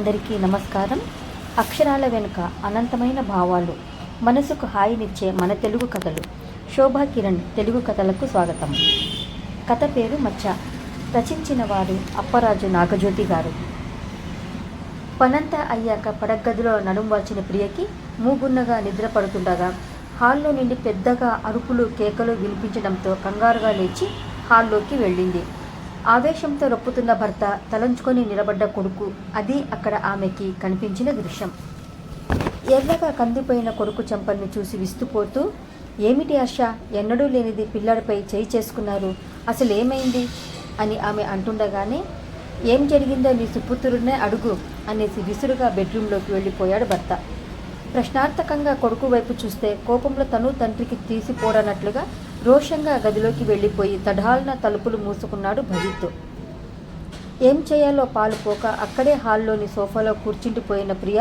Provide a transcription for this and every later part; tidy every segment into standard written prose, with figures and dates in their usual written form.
అందరికీ నమస్కారం. అక్షరాల వెనుక అనంతమైన భావాలు, మనసుకు హాయినిచ్చే మన తెలుగు కథలు. శోభా కిరణ్ తెలుగు కథలకు స్వాగతం. కథ పేరు మచ్చ. రచించిన వారు అప్పరాజు నాగజ్యోతి గారు. పనంతా అయ్యాక పడగదిలో నడుం వాల్చిన ప్రియకి మూగున్నగా నిద్ర పడుతుండగా హాల్లో నుండి పెద్దగా అరుపులు కేకలు వినిపించడంతో కంగారుగా లేచి హాల్లోకి వెళ్ళింది. ఆవేశంతో రొప్పుతున్న భర్త, తలంచుకొని నిలబడ్డ కొడుకు, అది అక్కడ ఆమెకి కనిపించిన దృశ్యం. ఎర్రగా కందిపోయిన కొడుకు చెంపల్ని చూసి విస్తుపోతూ, ఏమిటి ఆశ, ఎన్నడూ లేనిది పిల్లాడిపై చేయి చేసుకున్నారు, అసలు ఏమైంది అని ఆమె అంటుండగానే, ఏం జరిగిందో నీ సుపుత్రుడినే అడుగు అనేసి విసురుగా బెడ్రూమ్లోకి వెళ్ళిపోయాడు భర్త. ప్రశ్నార్థకంగా కొడుకు వైపు చూస్తే కోపంలో తను తండ్రికి తీసిపోడనట్లుగా రోషంగా గదిలోకి వెళ్ళిపోయి తడాల్న తలుపులు మూసుకున్నాడు భవిత్. ఏం చేయాలో పాలుపోక అక్కడే హాల్లోని సోఫాలో కూర్చుండిపోయిన ప్రియ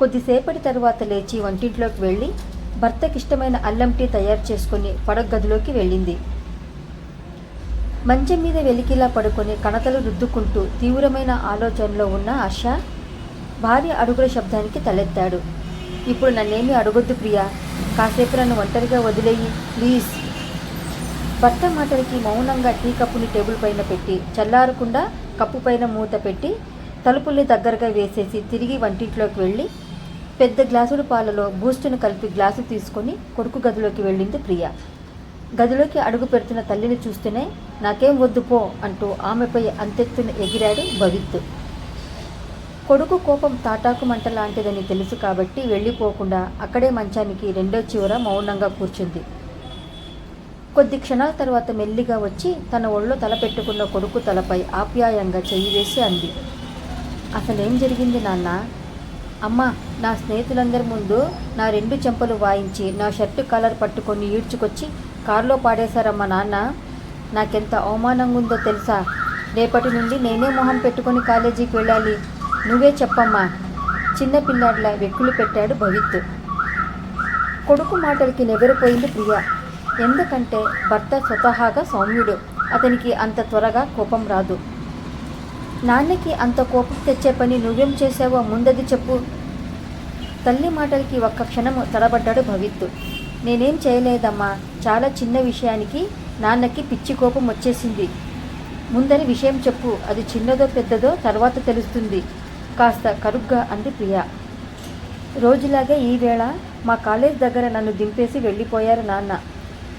కొద్దిసేపటి తర్వాత లేచి వంటింట్లోకి వెళ్ళి భర్తకిష్టమైన అల్లం టీ తయారు చేసుకుని పడగదిలోకి వెళ్ళింది. మంచం మీద వెలికిలా పడుకొని కణతలు రుద్దుకుంటూ తీవ్రమైన ఆలోచనలో ఉన్న ఆశ భార్య అడుగుల శబ్దానికి తలెత్తాడు. ఇప్పుడు నన్నేమీ అడగొద్దు ప్రియా, కాసేపు నన్ను ఒంటరిగా వదిలేయి ప్లీజ్. భర్త మాటలకి మౌనంగా టీ కప్పుని టేబుల్ పైన పెట్టి చల్లారకుండా కప్పు పైన మూత పెట్టి తలుపుల్ని దగ్గరగా వేసేసి తిరిగి వంటింట్లోకి వెళ్ళి పెద్ద గ్లాసుడు పాలలో బూస్టును కలిపి గ్లాసు తీసుకొని కొడుకు గదిలోకి వెళ్ళింది ప్రియ. గదిలోకి అడుగు పెడుతున్న తల్లిని చూస్తూనే నాకేం వద్దు పో అంటూ ఆమెపై అంతెత్తున ఎగిరాడు భవిత్. కొడుకు కోపం తాటాకు మంట లాంటిదని తెలుసు కాబట్టి వెళ్ళిపోకుండా అక్కడే మంచానికి రెండో చివర మౌనంగా కూర్చుంది. కొద్ది క్షణాల తర్వాత మెల్లిగా వచ్చి తన ఒళ్ళో తల పెట్టుకున్న కొడుకు తలపై ఆప్యాయంగా చెయ్యి వేసి అంది, అసలేం జరిగింది నాన్న? అమ్మా, నా స్నేహితులందరి ముందు నా 2 చెంపలు వాయించి నా షర్టు కాలర్ పట్టుకొని ఈడ్చుకొచ్చి కారులో పాడేశారమ్మా నాన్న. నాకెంత అవమానంగా ఉందో తెలుసా? రేపటి నుండి నేనే మొహం పెట్టుకొని కాలేజీకి వెళ్ళాలి. నువ్వే చెప్పమ్మా, చిన్నపిల్లాడిలా వెక్కులు పెట్టాడు భవిత్. కొడుకు మాటలకి నెవరిపోయింది ప్రియ. ఎందుకంటే భర్త స్వతహాగా సౌమ్యుడు, అతనికి అంత త్వరగా కోపం రాదు. నాన్నకి అంత కోపం తెచ్చే పని నువ్వేం చేసావో ముందది చెప్పు. తల్లి మాటలకి ఒక్క క్షణము తడబడ్డాడు భవిత్. నేనేం చేయలేదమ్మా, చాలా చిన్న విషయానికి నాన్నకి పిచ్చి కోపం వచ్చేసింది. ముందని విషయం చెప్పు, అది చిన్నదో పెద్దదో తర్వాత తెలుస్తుంది కాస్త కరుగ్గా అంది ప్రియ. రోజులాగే ఈవేళ మా కాలేజ్ దగ్గర నన్ను దింపేసి వెళ్ళిపోయారు నాన్న.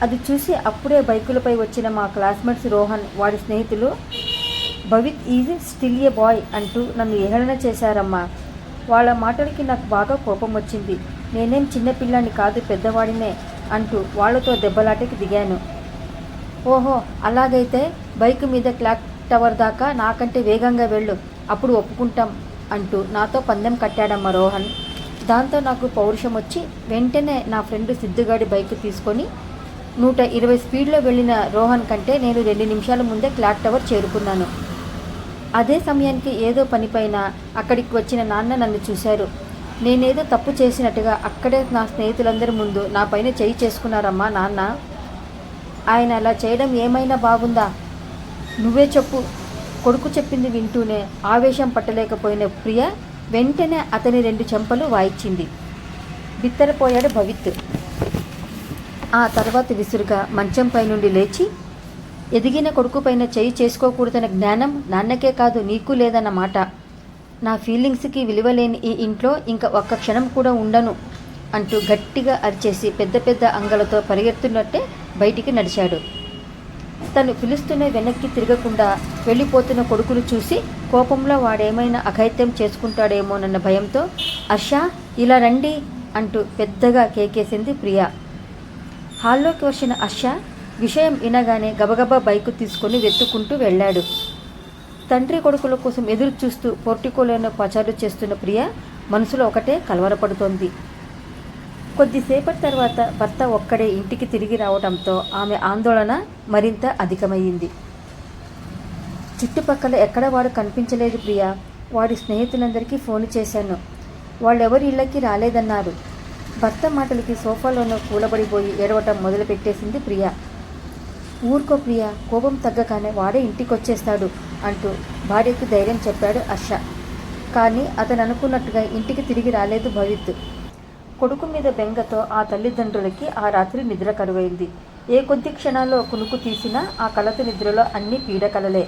అది చూసి అప్పుడే బైకులపై వచ్చిన మా క్లాస్మేట్స్ రోహన్, వాడి స్నేహితులు Bhavith is still a boy అంటూ నన్ను ఏహళన చేశారమ్మా. వాళ్ళ మాటలకి నాకు బాగా కోపం వచ్చింది. నేనేం చిన్నపిల్లాన్ని కాదు, పెద్దవాడినే అంటూ వాళ్లతో దెబ్బలాటకి దిగాను. ఓహో, అలాగైతే బైక్ మీద క్లాక్ టవర్ దాకా నాకంటే వేగంగా వెళ్ళు, అప్పుడు ఒప్పుకుంటాం అంటూ నాతో పందెం కట్టాడమ్మా రోహన్. దాంతో నాకు పౌరుషం వచ్చి వెంటనే నా ఫ్రెండ్ సిద్ధుగాడి బైక్ తీసుకొని 120 స్పీడ్లో వెళ్ళిన రోహన్ కంటే నేను 2 నిమిషాల ముందే క్లాక్ టవర్ చేరుకున్నాను. అదే సమయానికి ఏదో పనిపైన అక్కడికి వచ్చిన నాన్న నన్ను చూశారు. నేనేదో తప్పు చేసినట్టుగా అక్కడే నా స్నేహితులందరి ముందు నా పైన చేయి చేసుకున్నారమ్మా నాన్న. ఆయన అలా చేయడం ఏమైనా బాగుందా? నువ్వే చెప్పు. కొడుకు చెప్పింది వింటూనే ఆవేశం పట్టలేకపోయిన ప్రియ వెంటనే అతని 2 చెంపలు వాయించింది. బిత్తరపోయాడు భవిత్. ఆ తర్వాత విసురుగా మంచంపై నుండి లేచి, ఎదిగిన కొడుకు పైన చేయి చేసుకోకూడదన్న జ్ఞానం నాన్నకే కాదు నీకు లేదన్నమాట. నా ఫీలింగ్స్కి విలువలేని ఈ ఇంట్లో ఇంకా ఒక్క క్షణం కూడా ఉండను అంటూ గట్టిగా అరిచేసి పెద్ద పెద్ద అంగలతో పరిగెత్తున్నట్టే బయటికి నడిచాడు. తను పిలుస్తూనే వెనక్కి తిరగకుండా వెళ్ళిపోతున్న కొడుకును చూసి కోపంలో వాడేమైనా అఘాయిత్యం చేసుకుంటాడేమోనన్న భయంతో అర్షా ఇలా రండి అంటూ పెద్దగా కేకేసింది ప్రియ. హాల్లోకి వచ్చిన హర్ష విషయం వినగానే గబగబా బైకు తీసుకొని వెతుక్కుంటూ వెళ్ళాడు. తండ్రి కొడుకుల కోసం ఎదురు చూస్తూ పోర్టికోలోనే పచారు చేస్తున్న ప్రియ మనసులో ఒకటే కలవరపడుతోంది. కొద్దిసేపటి తర్వాత భర్త ఒక్కడే ఇంటికి తిరిగి రావడంతో ఆమె ఆందోళన మరింత అధికమయ్యింది. చుట్టుపక్కల ఎక్కడ వాడు కనిపించలేదు ప్రియ. వాడి స్నేహితులందరికీ ఫోన్ చేశాను, వాళ్ళెవరి ఇళ్ళకి రాలేదన్నారు. భర్త మాటలకి సోఫాలోనూ కూలబడిపోయి ఏడవటం మొదలుపెట్టేసింది ప్రియ. ఊరుకో ప్రియ, కోపం తగ్గగానే వాడే ఇంటికొచ్చేస్తాడు అంటూ భార్యకు ధైర్యం చెప్పాడు హర్ష. కానీ అతను అనుకున్నట్టుగా ఇంటికి తిరిగి రాలేదు భవిత్. కొడుకు మీద బెంగతో ఆ తల్లిదండ్రులకి ఆ రాత్రి నిద్ర కరువైంది. ఏ కొద్ది క్షణాల్లో కునుకు తీసినా ఆ కలత నిద్రలో అన్ని పీడకలలే.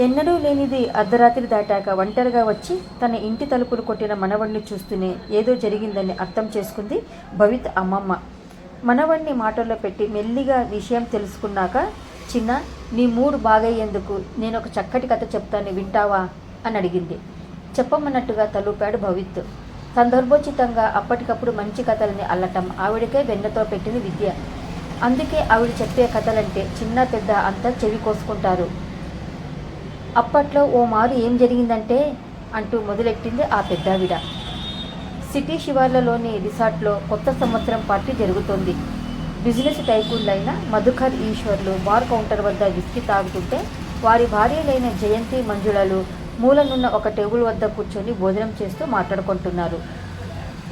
ఎన్నడూ లేనిది అర్ధరాత్రి దాటాక ఒంటరిగా వచ్చి తన ఇంటి తలుపులు కొట్టిన మనవణ్ణి చూస్తూనే ఏదో జరిగిందని అర్థం చేసుకుంది భవిత్ అమ్మమ్మ. మనవణ్ణి మాటల్లో పెట్టి మెల్లిగా విషయం తెలుసుకున్నాక, చిన్న, నీ మూడు బాగయ్యేందుకు నేనొక చక్కటి కథ చెప్తాను, వింటావా అని అడిగింది. చెప్పమన్నట్టుగా తలూపాడు భవిత్. సందర్భోచితంగా అప్పటికప్పుడు మంచి కథల్ని అల్లటం ఆవిడకే వెన్నతో పెట్టిన విద్య. అందుకే ఆవిడ చెప్పే కథలంటే చిన్న పెద్ద అంతా చెవి కోసుకుంటారు. అప్పట్లో ఓ మారు ఏం జరిగిందంటే అంటూ మొదలెట్టింది ఆ పెద్దావిడ. సిటీ శివార్లలోని రిసార్ట్లో కొత్త సంవత్సరం పార్టీ జరుగుతోంది. బిజినెస్ టైకూన్లైన మధుకర్, ఈశ్వర్లు బార్ కౌంటర్ వద్ద విస్కీ తాగుతుంటే వారి భార్యలైన జయంతి, మంజుళలు మూలనున్న ఒక టేబుల్ వద్ద కూర్చొని భోజనం చేస్తూ మాట్లాడుకుంటున్నారు.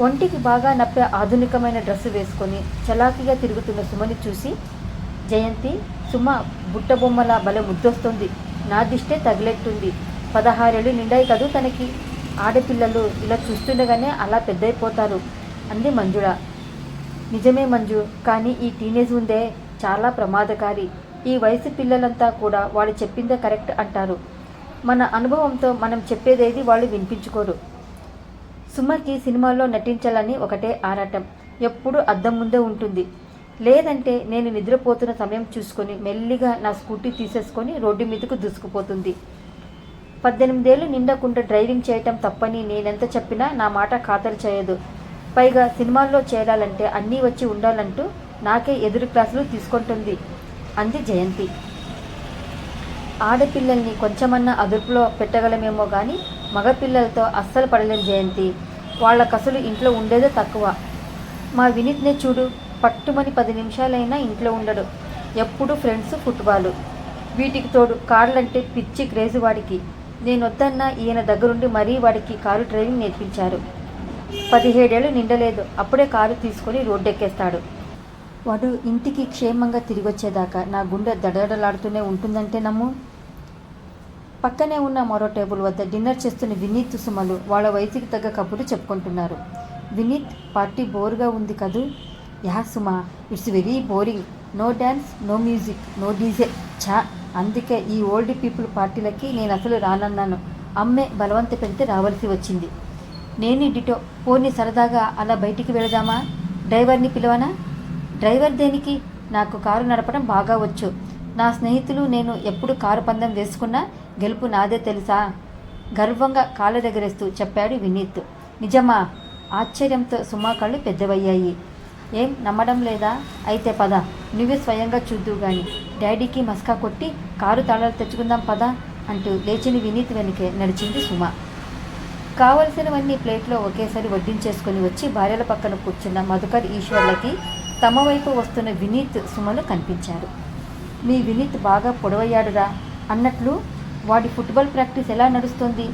ఒంటికి బాగా నప్పే ఆధునికమైన డ్రెస్సు వేసుకొని చలాకీగా తిరుగుతున్న సుమని చూసి, జయంతి, సుమ బుట్టబొమ్మలా భలే ముద్దొస్తుంది, నా దిష్టే తగిలెట్టుంది, 16 ఏళ్ళు నిండాయి కదూ తనకి, ఆడపిల్లలు ఇలా చూస్తుండగానే అలా పెద్దయిపోతారు అంది మంజుళ. నిజమే మంజు, కానీ ఈ టీనేజ్ ఉందే చాలా ప్రమాదకారి. ఈ వయసు పిల్లలంతా కూడా వాళ్ళు చెప్పిందే కరెక్ట్ అంటారు. మన అనుభవంతో మనం చెప్పేదేది వాళ్ళు వినిపించుకోరు. సుమకి సినిమాల్లో నటించాలని ఒకటే ఆరాటం. ఎప్పుడూ అద్దం ముందే ఉంటుంది. లేదంటే నేను నిద్రపోతున్న సమయం చూసుకొని మెల్లిగా నా స్కూటీ తీసేసుకొని రోడ్డు మీదకు దూసుకుపోతుంది. 18 ఏళ్ళు నిండకుండా డ్రైవింగ్ చేయటం తప్పని నేనెంత చెప్పినా నా మాట ఖాతరు చేయదు. పైగా సినిమాల్లో చేరాలంటే అన్నీ వచ్చి ఉండాలంటూ నాకే ఎదురు క్లాసులు తీసుకుంటుంది అంది జయంతి. ఆడపిల్లల్ని కొంచెమన్నా అదుపులో పెట్టగలమేమో కానీ మగపిల్లలతో అస్సలు పడలేం జయంతి. వాళ్ళ కసులు ఇంట్లో ఉండేదే తక్కువ. మా వినీత్నే చూడు, పట్టుమని 10 నిమిషాలైనా ఇంట్లో ఉండడు. ఎప్పుడు ఫ్రెండ్స్, ఫుట్బాలు. వీటికి తోడు కార్లంటే పిచ్చి క్రేజు వాడికి. నేనొద్దన్నా ఈయన దగ్గరుండి మరీ వాడికి కారు డ్రైవింగ్ నేర్పించారు. 17 ఏళ్ళు నిండలేదు, అప్పుడే కారు తీసుకొని రోడ్డెక్కేస్తాడు. వాడు ఇంటికి క్షేమంగా తిరిగొచ్చేదాకా నా గుండె దడదడలాడుతూనే ఉంటుందంటే నమ్ము. పక్కనే ఉన్న మరో టేబుల్ వద్ద డిన్నర్ చేస్తున్న వినీత్, సుమలు వాళ్ళ వయసుకి తగ్గ కబుర్లు చెప్పుకుంటున్నారు. వినీత్, పార్టీ బోర్గా ఉంది కదూ. Yeah Suma, it's very boring. No dance, no music, no DJ. ఛా, అందుకే ఈ ఓల్డ్ పీపుల్ పార్టీలకి నేను అసలు రానన్నాను. అమ్మే బలవంత పెడితే రావాల్సి వచ్చింది. నేను డిటో. పోనీ సరదాగా అలా బయటికి వెళదామా? డ్రైవర్ని పిలవనా? డ్రైవర్ దేనికి? నాకు కారు నడపడం బాగా వచ్చు. నా స్నేహితులు నేను ఎప్పుడు కారు పందెం వేసుకున్నా గెలుపు నాదే తెలుసా? గర్వంగా కాళ్ళ దగ్గరేస్తూ చెప్పాడు వినీత్. నిజమా? ఆశ్చర్యంతో సుమా కళ్ళు పెద్దవయ్యాయి. ఏం నమ్మడం లేదా? అయితే పద, నువ్వే స్వయంగా చూద్దువు గాని. డాడీకి మస్కా కొట్టి కారు తాళాలు తెచ్చుకుందాం పద అంటూ లేచిన వినీత్ వెనుకే నడిచింది సుమ. కావలసినవన్నీ ప్లేట్లో ఒకేసారి వడ్డించేసుకొని వచ్చి భార్యల పక్కన కూర్చున్న మధుకర్, ఈశ్వర్లకి తమ వైపు వస్తున్న వినీత్, సుమలు కనిపించారు. మీ వినీత్ బాగా పొడవయ్యాడురా అన్నట్లు వాడి ఫుట్బాల్ ప్రాక్టీస్ ఎలా నడుస్తోంది?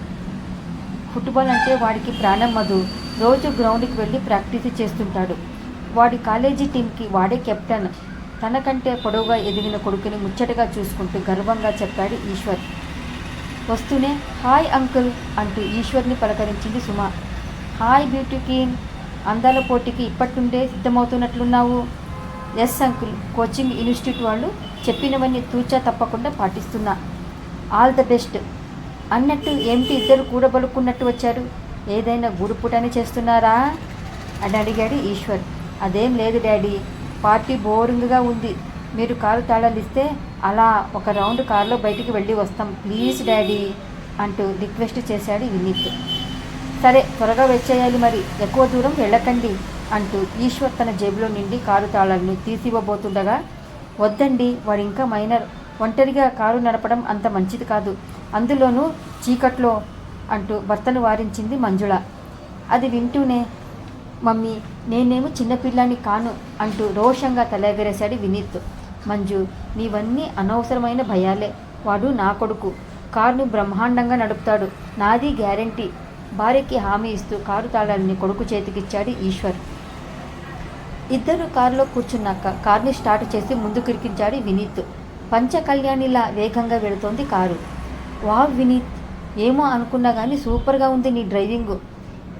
ఫుట్బాల్ అంటే వాడికి ప్రాణం మధు. రోజు గ్రౌండ్కి వెళ్ళి ప్రాక్టీస్ చేస్తుంటాడు. వాడి కాలేజీ టీంకి వాడే కెప్టెన్. తనకంటే పొడవుగా ఎదిగిన కొడుకుని ముచ్చటగా చూసుకుంటూ గర్వంగా చెప్పాడు ఈశ్వర్. వస్తూనే హాయ్ అంకుల్ అంటూ ఈశ్వర్ని పలకరించింది సుమ. హాయ్ బ్యూటీ క్వీన్, అందాల పోటీకి ఇప్పటి నుండే సిద్ధమవుతున్నట్లున్నావు. ఎస్ అంకుల్, కోచింగ్ ఇన్స్టిట్యూట్ వాళ్ళు చెప్పినవన్నీ తూచా తప్పకుండా పాటిస్తున్నా. ఆల్ ద బెస్ట్ అన్నట్టు ఏమిటి ఇద్దరు కూడబలుక్కున్నట్టు వచ్చారు? ఏదైనా గూడుపుటాని చేస్తున్నారా అని అడిగాడు ఈశ్వర్. అదేం లేదు డాడీ, పార్టీ బోరింగ్గా ఉంది. మీరు కారు తాళాలు ఇస్తే అలా ఒక రౌండ్ కారులో బయటికి వెళ్ళి వస్తాం ప్లీజ్ డాడీ అంటూ రిక్వెస్ట్ చేశాడు వినీత్. సరే, త్వరగా వచ్చేయాలి మరి, ఎక్కువ దూరం వెళ్ళకండి అంటూ ఈశ్వర్ తన జేబులో నుండి కారు తాళాలను తీసివ్వబోతుండగా, వద్దండి, వాడు ఇంకా మైనర్, ఒంటరిగా కారు నడపడం అంత మంచిది కాదు, అందులోనూ చీకట్లో అంటూ భర్తను వారించింది మంజుళ. అది వింటూనే, మమ్మీ, నేనేమో చిన్నపిల్లాన్ని కాను అంటూ రోషంగా తలెగరేశాడు వినీత్. మంజు, నీవన్నీ అనవసరమైన భయాలే. వాడు నా కొడుకు, కారును బ్రహ్మాండంగా నడుపుతాడు, నాది గ్యారంటీ భార్యకి హామీ ఇస్తూ కారు తాళాలని కొడుకు చేతికిచ్చాడు ఈశ్వర్. ఇద్దరు కారులో కూర్చున్నాక కారుని స్టార్ట్ చేసి ముందుకు ఇరికించాడు వినీత్. పంచకళ్యాణిలా వేగంగా వెళుతోంది కారు. వావ్ వినీత్, ఏమో అనుకున్నా కానీ సూపర్గా ఉంది నీ డ్రైవింగు.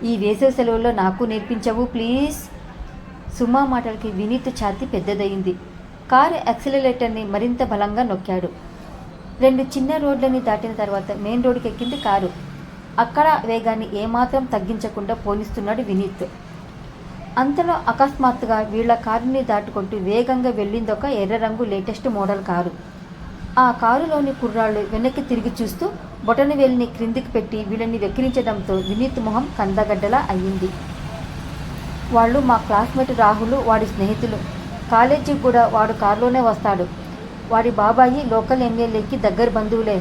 ఈ వేసవి సెలవుల్లో నాకు నేర్పించవు ప్లీజ్. సుమా మాటలకి వినీత్ ఛాతీ పెద్దదయింది. కారు యాక్సిలరేటర్ని మరింత బలంగా నొక్కాడు. 2 చిన్న రోడ్లని దాటిన తర్వాత మెయిన్ రోడ్డుకి ఎక్కింది కారు. అక్కడ వేగాన్ని ఏమాత్రం తగ్గించకుండా పోనిస్తున్నాడు వినీత్. అంతలో అకస్మాత్తుగా వీళ్ల కారుని దాటుకుంటూ వేగంగా వెళ్ళిందొక ఎర్ర రంగు లేటెస్ట్ మోడల్ కారు. ఆ కారులోని కుర్రాళ్ళు వెనక్కి తిరిగి చూస్తూ బొటనవేలిని క్రిందికి పెట్టి వీళ్ళని వెక్కిరించడంతో వినీత్ మొహం కందగడ్డలా అయ్యింది. వాళ్ళు మా క్లాస్మేట్ రాహుల్, వాడి స్నేహితులు. కాలేజీకి కూడా వాడు కారులోనే వస్తాడు. వాడి బాబాయి లోకల్ ఎమ్మెల్యేకి దగ్గర బంధువులే.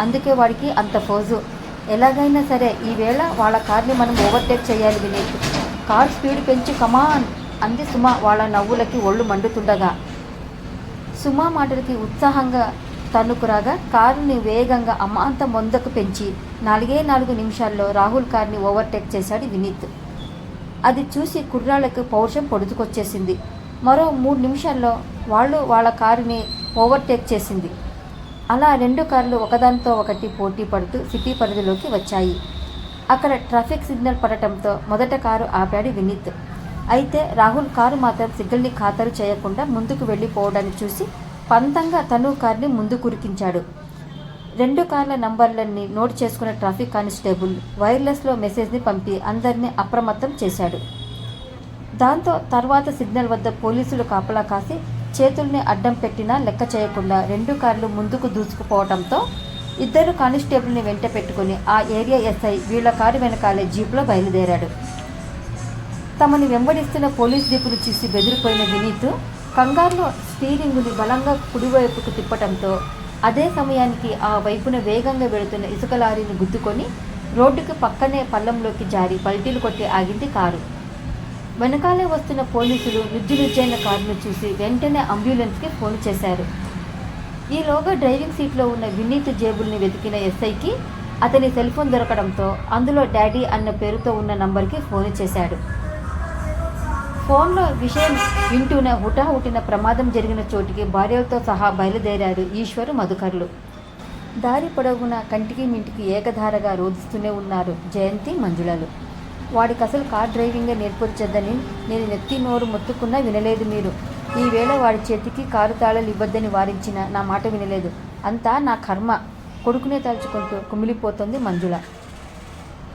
అందుకే వాడికి అంత ఫోజు. ఎలాగైనా సరే ఈవేళ వాళ్ళ కార్ని మనం ఓవర్టేక్ చేయాలి వినీత్. కార్ స్పీడ్ పెంచి కమాన్ అంది సుమ వాళ్ళ నవ్వులకి ఒళ్ళు మండుతుండగా. సుమ మాటలకి ఉత్సాహంగా తన్నుకురాగా కారుని వేగంగా అమాంత ముందుకు పెంచి 4 నిమిషాల్లో రాహుల్ కార్ని ఓవర్టేక్ చేశాడు వినీత్. అది చూసి కుర్రాళ్లకు పౌరుషం పొడుచుకొచ్చేసింది. మరో 3 నిమిషాల్లో వాళ్ళు వాళ్ళ కారుని ఓవర్టేక్ చేసింది. అలా 2 కార్లు ఒకదానితో ఒకటి పోటీ పడుతూ సిటీ పరిధిలోకి వచ్చాయి. అక్కడ ట్రాఫిక్ సిగ్నల్ పడటంతో మొదట కారు ఆపాడు వినీత్. అయితే రాహుల్ కారు మాత్రం సిగ్నల్ని ఖాతరు చేయకుండా ముందుకు వెళ్ళిపోవడాన్ని చూసి పంతంగా తను కార్ని ముందు కురికించాడు. 2 కార్ల నంబర్లన్నీ నోట్ చేసుకున్న ట్రాఫిక్ కానిస్టేబుల్ వైర్లెస్లో మెసేజ్ని పంపి అందరినీ అప్రమత్తం చేశాడు. దాంతో తర్వాత సిగ్నల్ వద్ద పోలీసులు కాపలా కాసి చేతుల్ని అడ్డం పెట్టినా లెక్క చేయకుండా 2 కార్లు ముందుకు దూసుకుపోవడంతో 2 కానిస్టేబుల్ని వెంట పెట్టుకుని ఆ ఏరియా ఎస్ఐ వీళ్ల కారు వెనకాలే జీపులో బయలుదేరాడు. తమని వెంబడిస్తున్న పోలీస్ జీపును చూసి బెదిరిపోయిన వినీత్ కంగారులో స్టీరింగుని బలంగా కుడివైపుకు తిప్పటంతో అదే సమయానికి ఆ వైపున వేగంగా వెళుతున్న ఇసుక లారీని గుద్దుకొని రోడ్డుకి పక్కనే పల్లంలోకి జారి పల్టీలు కొట్టి ఆగింది కారు. వెనకాలే వస్తున్న పోలీసులు నుజ్జునుజ్జైన కారును చూసి వెంటనే అంబులెన్స్కి ఫోన్ చేశారు. ఈలోగా డ్రైవింగ్ సీట్లో ఉన్న వినీత్ జేబుల్ని వెతికిన ఎస్ఐకి అతని సెల్ ఫోన్ దొరకడంతో అందులో డాడీ అన్న పేరుతో ఉన్న నంబర్కి ఫోన్ చేశాడు. ఫోన్లో విషయం వింటూనే హుటాహుటిన ప్రమాదం జరిగిన చోటికి భార్యలతో సహా బయలుదేరారు ఈశ్వర్, మధుకర్లు. దారి పొడవునా కంటికి మింటికి ఏకధారగా రోధిస్తూనే ఉన్నారు జయంతి, మంజుళలు. వాడికి అసలు కార్ డ్రైవింగే నేర్పించద్దని నేను నెత్తి నోరు మొత్తుకున్నా వినలేదు మీరు. ఈవేళ వాడి చేతికి కారు తాళాలు ఇవ్వద్దని వారించిన నా మాట వినలేదు. అంతా నా కర్మ. కొడుకునే తలుచుకుంటూ కుమిలిపోతుంది మంజుల.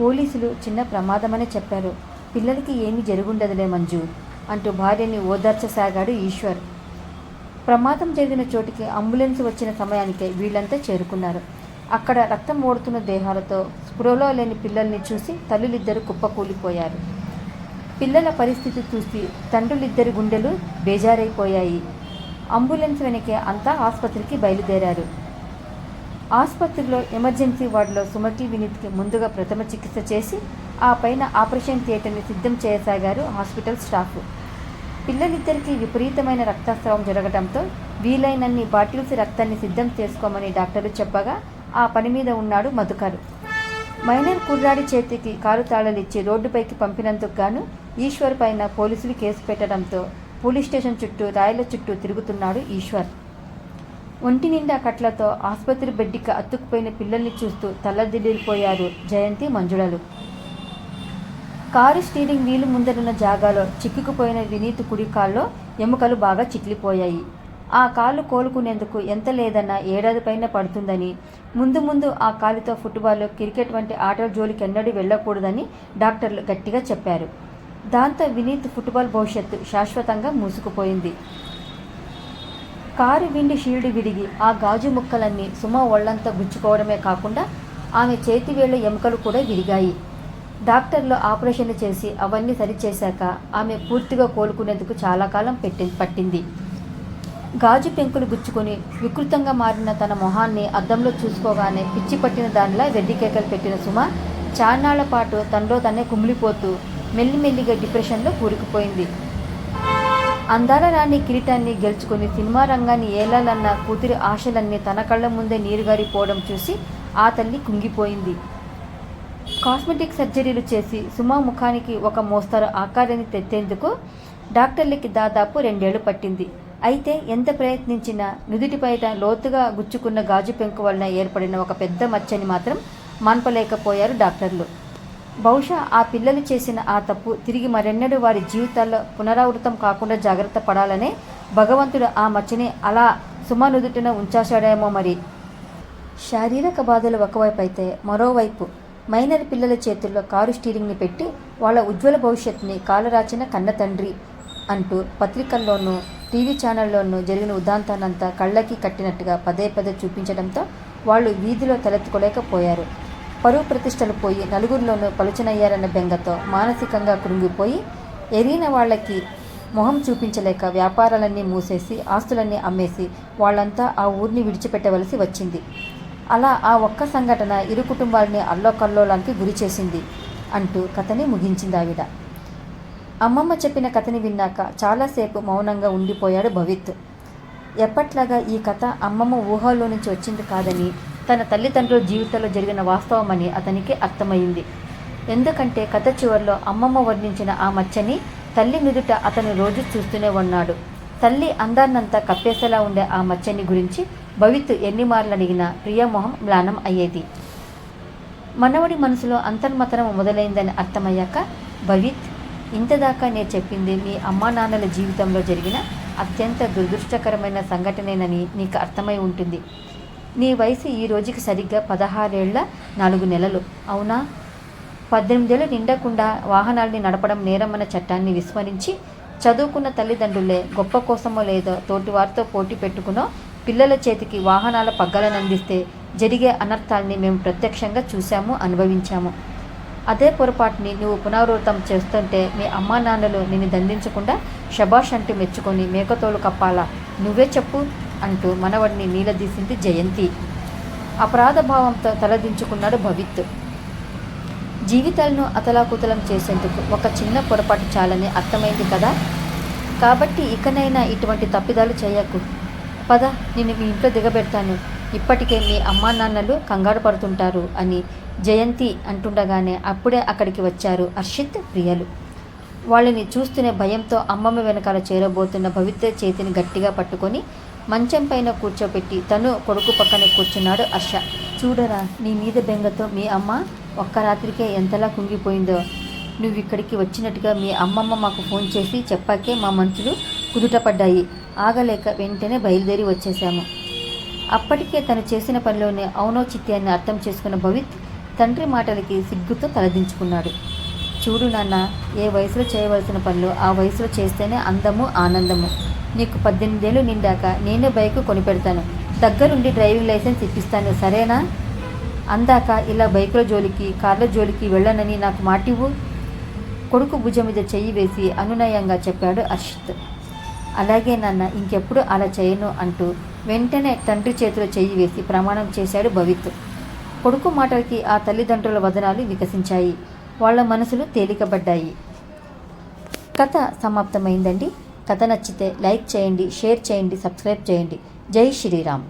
పోలీసులు చిన్న ప్రమాదమని చెప్పారు. పిల్లలకి ఏమీ జరుగుండదులే మంజు అంటూ భార్యని ఓదార్చసాగాడు ఈశ్వర్. ప్రమాదం జరిగిన చోటికి అంబులెన్స్ వచ్చిన సమయానికే వీళ్ళంతా చేరుకున్నారు. అక్కడ రక్తం ఓడుతున్న దేహాలతో స్పృహలో లేని పిల్లల్ని చూసి తల్లులిద్దరూ కుప్పకూలిపోయారు. పిల్లల పరిస్థితి చూసి తండ్రులిద్దరి గుండెలు బేజారైపోయాయి. అంబులెన్స్ వెనకే అంతా ఆసుపత్రికి బయలుదేరారు. ఆసుపత్రిలో ఎమర్జెన్సీ వార్డులో సుమతి, వినీత్కి ముందుగా ప్రథమ చికిత్స చేసి ఆ పైన ఆపరేషన్ థియేటర్ని సిద్ధం చేయసాగారు హాస్పిటల్ స్టాఫ్. పిల్లలిద్దరికీ విపరీతమైన రక్తస్రావం జరగడంతో వీలైనన్ని బాటిల్స్ రక్తాన్ని సిద్ధం చేసుకోమని డాక్టర్లు చెప్పగా ఆ పని మీద ఉన్నాడు మధుకర్. మైనర్ కుర్రాడి చేతికి కారు తాళాలిచ్చి రోడ్డుపైకి పంపినందుకు గాను ఈశ్వర్ పైన పోలీసులు కేసు పెట్టడంతో పోలీస్ స్టేషన్ చుట్టూ, రాయల చుట్టూ తిరుగుతున్నాడు ఈశ్వర్. ఒంటి నిండా కట్లతో ఆసుపత్రి బెడ్డికి అతుక్కుపోయిన పిల్లల్ని చూస్తూ తల్లదిల్లిపోయారు జయంతి, మంజుళలు. కారు స్టీరింగ్ వీలు ముందరున్న జాగాలో చిక్కుకుపోయిన వినీత్ కుడి కాల్లో ఎముకలు బాగా చిట్లిపోయాయి. ఆ కాలు కోలుకునేందుకు ఎంత లేదన్నా 7 ఏడాది పైన పడుతుందని, ముందు ఆ కాలుతో ఫుట్బాల్, క్రికెట్ వంటి ఆటల జోలికెన్నడూ వెళ్ళకూడదని డాక్టర్లు గట్టిగా చెప్పారు. దాంతో వినీత్ ఫుట్బాల్ భవిష్యత్తు శాశ్వతంగా మూసుకుపోయింది. కారు విండి షీల్డ్ విరిగి ఆ గాజు ముక్కలన్నీ సుమ ఒళ్లంతా గుచ్చుకోవడమే కాకుండా ఆమె చేతివేళ్ల ఎముకలు కూడా విరిగాయి. డాక్టర్లు ఆపరేషన్లు చేసి అవన్నీ సరిచేశాక ఆమె పూర్తిగా కోలుకునేందుకు చాలా కాలం పట్టింది. గాజు పెంకులు గుచ్చుకొని వికృతంగా మారిన తన మొహాన్ని అద్దంలో చూసుకోగానే పిచ్చి పట్టిన దానిలా వెర్రికేకలు పెట్టిన సుమ చాన్నాళ్ల పాటు తనలో తనే కుమిలిపోతూ మెల్లిమెల్లిగా డిప్రెషన్లో కూరుకుపోయింది. అందాల రాణి కిరీటాన్ని గెలుచుకుని సినిమా రంగాన్ని ఏలాలన్న కూతురి ఆశలన్నీ తన కళ్ళ ముందే నీరుగారిపోవడం చూసి ఆ తల్లి కుంగిపోయింది. కాస్మెటిక్ సర్జరీలు చేసి సుమ ముఖానికి ఒక మోస్తరు ఆకారాన్ని తెచ్చేందుకు డాక్టర్లకి దాదాపు 2 ఏళ్లు పట్టింది. అయితే ఎంత ప్రయత్నించినా నుదుటిపైట లోతుగా గుచ్చుకున్న గాజు పెంకు వలన ఏర్పడిన ఒక పెద్ద మచ్చని మాత్రం మాన్పలేకపోయారు డాక్టర్లు. బహుశా ఆ పిల్లలు చేసిన ఆ తప్పు తిరిగి మరెన్నడూ వారి జీవితాల్లో పునరావృతం కాకుండా జాగ్రత్త పడాలనే భగవంతుడు ఆ మచ్చని అలా సుమ నుదుటిన ఉంచాశాడేమో మరి. శారీరక బాధలు ఒకవైపు అయితే మరోవైపు మైనర్ పిల్లల చేతుల్లో కారు స్టీరింగ్ని పెట్టి వాళ్ళ ఉజ్వల భవిష్యత్తుని కాలరాచిన కన్న తండ్రి అంటూ పత్రికల్లోనూ టీవీ ఛానల్లోనూ జరిగిన ఉదాంతానంతా కళ్ళకి కట్టినట్టుగా పదే పదే చూపించడంతో వాళ్ళు వీధిలో తలెత్తుకోలేకపోయారు. పరువు ప్రతిష్టలు పోయి నలుగురిలోనూ పలుచనయ్యారన్న బెంగతో మానసికంగా కృంగిపోయి ఎరిగిన వాళ్ళకి మొహం చూపించలేక వ్యాపారాలన్నీ మూసేసి ఆస్తులన్నీ అమ్మేసి వాళ్ళంతా ఆ ఊరిని విడిచిపెట్టవలసి వచ్చింది. అలా ఆ ఒక్క సంఘటన ఇరు కుటుంబాలని అల్లోకల్లోలానికి గురి చేసింది అంటూ కథని ముగించింది ఆవిడ. అమ్మమ్మ చెప్పిన కథని విన్నాక చాలాసేపు మౌనంగా ఉండిపోయాడు భవిత్. ఎప్పట్లాగా ఈ కథ అమ్మమ్మ ఊహల్లో నుంచి వచ్చింది కాదని, తన తల్లిదండ్రుల జీవితంలో జరిగిన వాస్తవమని అతనికి అర్థమైంది. ఎందుకంటే కథ చివరిలో అమ్మమ్మ వర్ణించిన ఆ మచ్చని తల్లి నుదుట అతను రోజు చూస్తూనే ఉన్నాడు. తల్లి అందాన్నంతా కప్పేసేలా ఉండే ఆ మచ్చని గురించి భవిత్ ఎన్ని మార్లు అడిగినా ప్రియమోహం మ్లానం అయ్యేది. మనవడి మనసులో అంతర్మతనం మొదలైందని అర్థమయ్యాక, భవిత్, ఇంతదాకా నేను చెప్పింది మీ అమ్మా నాన్నల జీవితంలో జరిగిన అత్యంత దురదృష్టకరమైన సంఘటనేనని నీకు అర్థమై ఉంటుంది. నీ వయసు ఈ రోజుకి సరిగ్గా 16 ఏళ్ల 4 నెలలు, అవునా? 18 ఏళ్ళు నిండకుండా వాహనాల్ని నడపడం నేరమన్న చట్టాన్ని విస్మరించి చదువుకున్న తల్లిదండ్రులే గొప్ప కోసమో లేదో తోటివారితో పోటీ పెట్టుకునో పిల్లల చేతికి వాహనాల పగ్గాలను అందిస్తే జరిగే అనర్థాల్ని మేము ప్రత్యక్షంగా చూశాము, అనుభవించాము. అదే పొరపాటుని నువ్వు పునరావృతం చేస్తుంటే మీ అమ్మా నాన్నలు నిన్ను దండించకుండా శబాష్ అంటూ మెచ్చుకొని మేకతోలు కప్పాలా? నువ్వే చెప్పు అంటూ మనవడిని నీలదీసింది జయంతి. అపరాధ భావంతో తలదించుకున్నాడు భవిత్. జీవితాలను అతలాకుతలం చేసేందుకు ఒక చిన్న పొరపాటు చాలని అర్థమైంది కదా. కాబట్టి ఇకనైనా ఇటువంటి తప్పిదాలు చేయకు. పద, నిన్ను మీ ఇంట్లో దిగబెడతాను. ఇప్పటికే మీ అమ్మా నాన్నలు కంగారు పడుతుంటారు అని జయంతి అంటుండగానే అప్పుడే అక్కడికి వచ్చారు హర్షిత్, ప్రియలు. వాళ్ళని చూస్తూనే భయంతో అమ్మమ్మ వెనకాల చేరబోతున్న భవిత్ చేతిని గట్టిగా పట్టుకొని మంచం పైన కూర్చోపెట్టి తను కొడుకు పక్కనే కూర్చున్నాడు హర్ష. చూడరా, నీ మీద బెంగతో మీ అమ్మ ఒక్క రాత్రికే ఎంతలా కుంగిపోయిందో. నువ్వు ఇక్కడికి వచ్చినట్టుగా మీ అమ్మమ్మ మాకు ఫోన్ చేసి చెప్పాకే మా మనసులు కుదుటపడ్డాయి. ఆగలేక వెంటనే బయలుదేరి వచ్చేశాము. అప్పటికే తను చేసిన పనిలోనే ఔనౌచిత్యాన్ని అర్థం చేసుకున్న భవిత్ తండ్రి మాటలకి సిగ్గుతో తలదించుకున్నాడు. చూడు నాన్న, ఏ వయసులో చేయవలసిన పనులు ఆ వయసులో చేస్తేనే అందము, ఆనందము. నీకు 18 ఏళ్ళు నిండాక నేనే బైకు కొనిపెడతాను. దగ్గరుండి డ్రైవింగ్ లైసెన్స్ ఇప్పిస్తాను, సరేనా? అందాక ఇలా బైకుల జోలికి కార్ల జోలికి వెళ్ళనని నాకు మాటివ్వు. కొడుకు భుజం మీద చెయ్యి వేసి అనునయంగా చెప్పాడు హర్షిత్. అలాగే నాన్న, ఇంకెప్పుడు అలా చేయను అంటూ వెంటనే తండ్రి చేతిలో చెయ్యి వేసి ప్రమాణం చేశాడు భవిత్. కొడుకు మాటలకి ఆ తల్లిదండ్రుల వదనాలు వికసించాయి. వాళ్ళ మనసులు తేలికబడ్డాయి. కథ సమాప్తమైందండి. కథ నచ్చితే లైక్ చేయండి, షేర్ చేయండి, సబ్స్క్రైబ్ చేయండి. జై శ్రీరామ్.